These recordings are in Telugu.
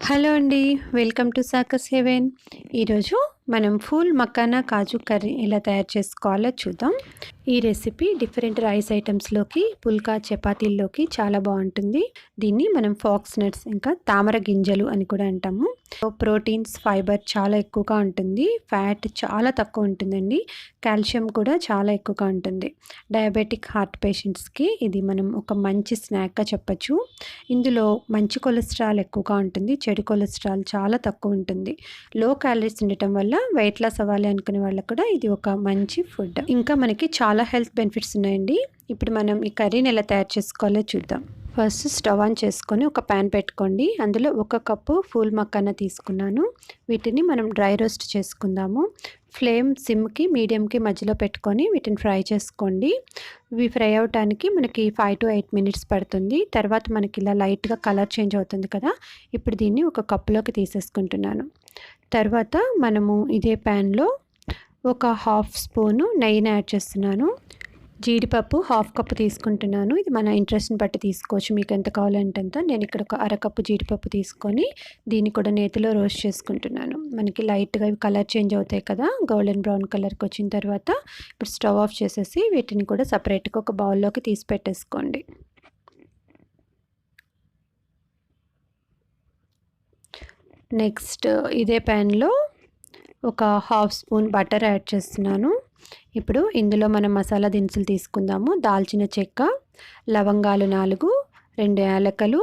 హలో అండి. Welcome to soccer's heaven. ఈరోజు మనం ఫూల్ మఖానా కాజు కర్రీ ఎలా తయారు చేసుకోవాలో చూద్దాం. ఈ రెసిపీ డిఫరెంట్ రైస్ ఐటమ్స్లోకి, పుల్కా చపాతీల్లోకి చాలా బాగుంటుంది. దీన్ని మనం ఫాక్స్నట్స్ ఇంకా తామర గింజలు అని కూడా అంటాము. ప్రోటీన్స్, ఫైబర్ చాలా ఎక్కువగా ఉంటుంది. ఫ్యాట్ చాలా తక్కువ ఉంటుందండి. కాల్షియం కూడా చాలా ఎక్కువగా ఉంటుంది. డయాబెటిక్ హార్ట్ పేషెంట్స్కి ఇది మనం ఒక మంచి స్నాక్గా చెప్పచ్చు. ఇందులో మంచి కొలెస్ట్రాల్ ఎక్కువగా ఉంటుంది. చెడు కొలెస్ట్రాల్ చాలా తక్కువ ఉంటుంది. లో క్యాలరీస్ ఉండటం వల్ల వెయిట్ లాస్ అవ్వాలి అనుకునే వాళ్ళకు కూడా ఇది ఒక మంచి ఫుడ్. ఇంకా మనకి చాలా హెల్త్ బెనిఫిట్స్ ఉన్నాయండి. ఇప్పుడు మనం ఈ కర్రీని ఎలా తయారు చేసుకోవాలో చూద్దాం. ఫస్ట్ స్టవ్ ఆన్ చేసుకొని ఒక ప్యాన్ పెట్టుకోండి. అందులో 1 కప్పు ఫూల్ మఖానా తీసుకున్నాను. వీటిని మనం డ్రై రోస్ట్ చేసుకుందాము. ఫ్లేమ్ సిమ్కి మీడియంకి మధ్యలో పెట్టుకొని వీటిని ఫ్రై చేసుకోండి. ఇవి ఫ్రై అవడానికి మనకి 5 to 8 మినిట్స్ పడుతుంది. తర్వాత మనకి ఇలా లైట్గా కలర్ చేంజ్ అవుతుంది కదా. ఇప్పుడు దీన్ని ఒక కప్పులోకి తీసేసుకుంటున్నాను. తర్వాత మనము ఇదే ప్యాన్లో ఒక హాఫ్ స్పూను నెయ్యిని యాడ్ చేస్తున్నాను. జీడిపప్పు 1/2 కప్పు తీసుకుంటున్నాను. ఇది మన ఇంట్రెస్ట్ని బట్టి తీసుకోవచ్చు. మీకు ఎంత కావాలంటే అంత. నేను ఇక్కడ ఒక 1/2 కప్పు జీడిపప్పు తీసుకొని దీన్ని కూడా నేతిలో రోస్ట్ చేసుకుంటున్నాను. మనకి లైట్గా కలర్ చేంజ్ అవుతాయి కదా, గోల్డెన్ బ్రౌన్ కలర్కి వచ్చిన తర్వాత ఇప్పుడు స్టవ్ ఆఫ్ చేసేసి వీటిని కూడా సపరేట్గా ఒక బౌల్లోకి తీసి పెట్టేసుకోండి. నెక్స్ట్ ఇదే ప్యాన్లో ఒక హాఫ్ స్పూన్ బటర్ యాడ్ చేస్తున్నాను. ఇప్పుడు ఇందులో మనం మసాలా దినుసులు తీసుకుందాము. దాల్చిన చెక్క, లవంగాలు 4, 2 యాలకులు,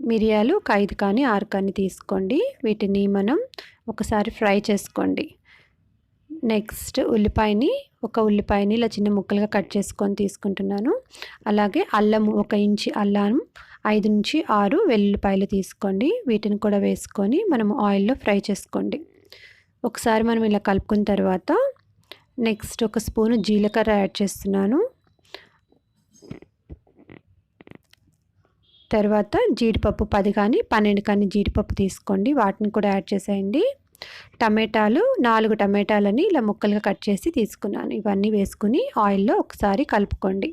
మిరియాలు 5 కానీ 6 కానీ తీసుకోండి. వీటిని మనం ఒకసారి ఫ్రై చేసుకోండి. నెక్స్ట్ ఒక ఉల్లిపాయని ఇలా చిన్న ముక్కలుగా కట్ చేసుకొని తీసుకుంటున్నాను. అలాగే అల్లము 1 ఇంచు అల్లం, 5 నుంచి 6 వెల్లుల్లిపాయలు తీసుకోండి. వీటిని కూడా వేసుకొని మనము ఆయిల్లో ఫ్రై చేసుకోండి. ఒకసారి మనం ఇలా కలుపుకున్న తర్వాత నెక్స్ట్ 1 స్పూను జీలకర్ర యాడ్ చేస్తున్నాను. తర్వాత జీడిపప్పు 10 కానీ 12 కానీ జీడిపప్పు తీసుకోండి. వాటిని కూడా యాడ్ చేసేయండి. టమాటాలు 4 టమాటాలని ఇలా ముక్కలుగా కట్ చేసి తీసుకున్నాను. ఇవన్నీ వేసుకుని ఆయిల్లో ఒకసారి కలుపుకోండి.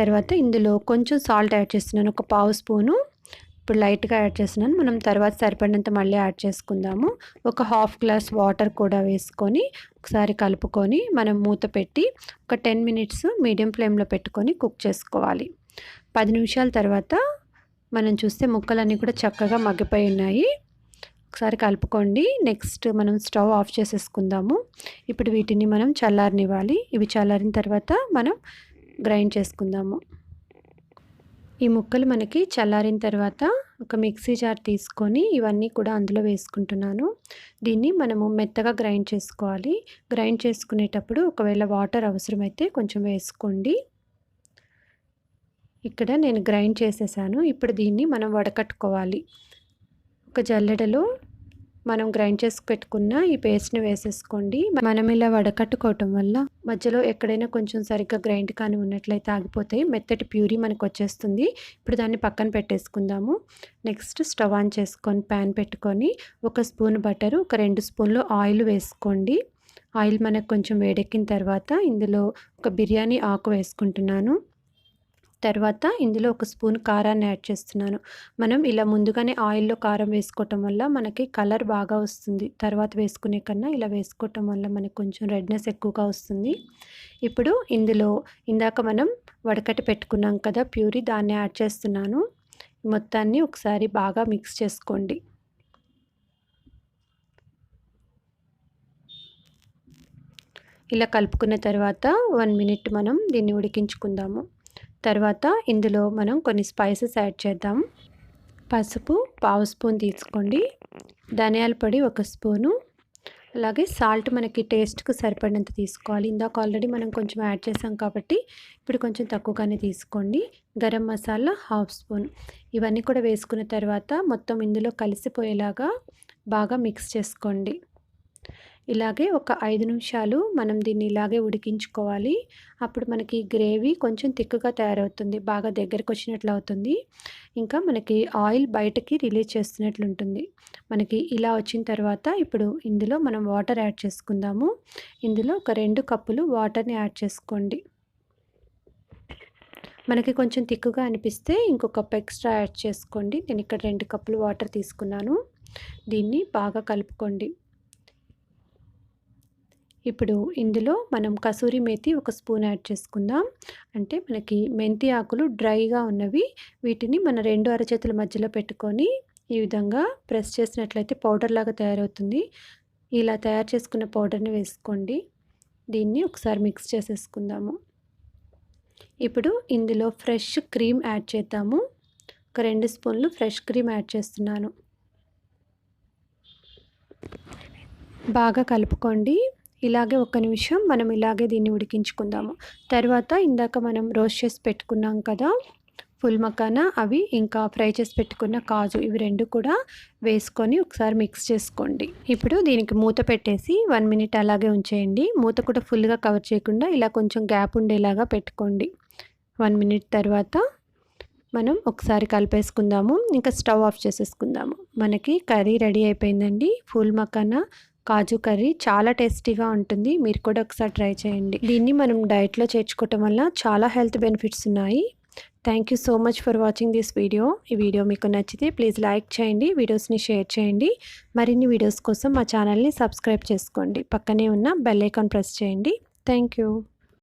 తర్వాత ఇందులో కొంచెం సాల్ట్ యాడ్ చేస్తున్నాను. ఒక 1/2 స్పూను. ఇప్పుడు లైట్గా యాడ్ చేస్తున్నాను. మనం తర్వాత సరిపడినంత మళ్ళీ యాడ్ చేసుకుందాము. ఒక 1/2 గ్లాస్ వాటర్ కూడా వేసుకొని ఒకసారి కలుపుకొని మనం మూత పెట్టి ఒక 10 మినిట్స్ మీడియం ఫ్లేమ్లో పెట్టుకొని కుక్ చేసుకోవాలి. 10 నిమిషాల తర్వాత మనం చూస్తే ముక్కలన్నీ కూడా చక్కగా మగ్గిపోయి ఉన్నాయి. ఒకసారి కలుపుకోండి. నెక్స్ట్ మనం స్టవ్ ఆఫ్ చేసేసుకుందాము. ఇప్పుడు వీటిని మనం చల్లారనివ్వాలి. ఇవి చల్లారిన తర్వాత మనం గ్రైండ్ చేసుకుందాము. ఈ ముక్కలు మనకి చల్లారిన తర్వాత ఒక మిక్సీ జార్ తీసుకొని ఇవన్నీ కూడా అందులో వేసుకుంటున్నాను. దీన్ని మనము మెత్తగా గ్రైండ్ చేసుకోవాలి. గ్రైండ్ చేసుకునేటప్పుడు ఒకవేళ వాటర్ అవసరమైతే కొంచెం వేసుకోండి. ఇక్కడ నేను గ్రైండ్ చేసేసాను. ఇప్పుడు దీన్ని మనం వడకట్టుకోవాలి. ఒక జల్లెడలో మనం గ్రైండ్ చేసి పెట్టుకున్న ఈ పేస్ట్ని వేసేసుకోండి. మనం ఇలా వడకట్టుకోవటం వల్ల మధ్యలో ఎక్కడైనా కొంచెం సరిగ్గా గ్రైండ్ కానీ ఉన్నట్లయితే ఆగిపోతాయి. మెత్తటి ప్యూరీ మనకు వచ్చేస్తుంది. ఇప్పుడు దాన్ని పక్కన పెట్టేసుకుందాము. నెక్స్ట్ స్టవ్ ఆన్ చేసుకొని ప్యాన్ పెట్టుకొని 1 స్పూన్ బటరు, ఒక 2 స్పూన్లు ఆయిల్ వేసుకోండి. ఆయిల్ మనకు కొంచెం వేడెక్కిన తర్వాత ఇందులో ఒక బిర్యానీ ఆకు వేసుకుంటున్నాను. తర్వాత ఇందులో 1 స్పూన్ కారాన్ని యాడ్ చేస్తున్నాను. మనం ఇలా ముందుగానే ఆయిల్లో కారం వేసుకోవటం వల్ల మనకి కలర్ బాగా వస్తుంది. తర్వాత వేసుకునే కన్నా ఇలా వేసుకోవటం వల్ల మనకు కొంచెం రెడ్నెస్ ఎక్కువగా వస్తుంది. ఇప్పుడు ఇందులో ఇందాక మనం వడకట్టి పెట్టుకున్నాం కదా ప్యూరీ, దాన్ని యాడ్ చేస్తున్నాను. మొత్తాన్ని ఒకసారి బాగా మిక్స్ చేసుకోండి. ఇలా కలుపుకున్న తర్వాత 1 మినిట్ మనం దీన్ని ఉడికించుకుందాము. తర్వాత ఇందులో మనం కొన్ని స్పైసెస్ యాడ్ చేద్దాం. పసుపు 1/2 స్పూన్ తీసుకోండి. ధనియాల పొడి 1 స్పూను. అలాగే సాల్ట్ మనకి టేస్ట్కి సరిపడినంత తీసుకోవాలి. ఇందాక ఆల్రెడీ మనం కొంచెం యాడ్ చేసాం కాబట్టి ఇప్పుడు కొంచెం తక్కువగానే తీసుకోండి. గరం మసాలా 1/2 స్పూన్. ఇవన్నీ కూడా వేసుకున్న తర్వాత మొత్తం ఇందులో కలిసిపోయేలాగా బాగా మిక్స్ చేసుకోండి. ఇలాగే ఒక 5 నిమిషాలు మనం దీన్ని ఇలాగే ఉడికించుకోవాలి. అప్పుడు మనకి గ్రేవీ కొంచెం థిక్గా తయారవుతుంది. బాగా దగ్గరకు వచ్చినట్లు అవుతుంది. ఇంకా మనకి ఆయిల్ బయటకి రిలీజ్ చేస్తున్నట్లు ఉంటుంది. మనకి ఇలా వచ్చిన తర్వాత ఇప్పుడు ఇందులో మనం వాటర్ యాడ్ చేసుకుందాము. ఇందులో ఒక 2 కప్పులు వాటర్ని యాడ్ చేసుకోండి. మనకి కొంచెం తిక్కుగా అనిపిస్తే ఇంకో కప్ ఎక్స్ట్రా యాడ్ చేసుకోండి. నేను ఇక్కడ 2 కప్పులు వాటర్ తీసుకున్నాను. దీన్ని బాగా కలుపుకోండి. ఇప్పుడు ఇందులో మనం కసూరి మేతి ఒక స్పూన్ యాడ్ చేసుకుందాం. అంటే మనకి మెంతి ఆకులు డ్రైగా ఉన్నవి, వీటిని మన 2 అరచేతుల మధ్యలో పెట్టుకొని ఈ విధంగా ప్రెస్ చేసినట్లయితే పౌడర్ లాగా తయారవుతుంది. ఇలా తయారు చేసుకున్న పౌడర్ని వేసుకోండి. దీన్ని ఒకసారి మిక్స్ చేసేసుకుందాము. ఇప్పుడు ఇందులో ఫ్రెష్ క్రీమ్ యాడ్ చేద్దాము. ఒక 2 స్పూన్లు ఫ్రెష్ క్రీమ్ యాడ్ చేస్తున్నాను. బాగా కలుపుకోండి. ఇలాగే ఒక్క నిమిషం మనం ఇలాగే దీన్ని ఉడికించుకుందాము. తర్వాత ఇందాక మనం రోస్ట్ చేసి పెట్టుకున్నాం కదా ఫుల్ మఖానా, అవి ఇంకా ఫ్రై చేసి పెట్టుకున్న కాజు, ఇవి 2 కూడా వేసుకొని ఒకసారి మిక్స్ చేసుకోండి. ఇప్పుడు దీనికి మూత పెట్టేసి 1 మినిట్ అలాగే ఉంచేయండి. మూత కూడా ఫుల్గా కవర్ చేయకుండా ఇలా కొంచెం గ్యాప్ ఉండేలాగా పెట్టుకోండి. 1 మినిట్ తర్వాత మనం ఒకసారి కలిపేసుకుందాము. ఇంకా స్టవ్ ఆఫ్ చేసేసుకుందాము. మనకి కర్రీ రెడీ అయిపోయిందండి. ఫుల్ మఖానా కాజు కర్రీ చాలా టేస్టీగా ఉంటుంది. మీరు కూడా ఒకసారి ట్రై చేయండి. దీన్ని మనం డైట్లో చేర్చుకోవటం వల్ల చాలా హెల్త్ బెనిఫిట్స్ ఉన్నాయి. Thank you so much for watching this video. ఈ వీడియో మీకు నచ్చితే ప్లీజ్ లైక్ చేయండి, వీడియోస్ని షేర్ చేయండి. మరిన్ని వీడియోస్ కోసం మా ఛానల్ని సబ్స్క్రైబ్ చేసుకోండి. పక్కనే ఉన్న బెల్ ఐకాన్ ప్రెస్ చేయండి. Thank you.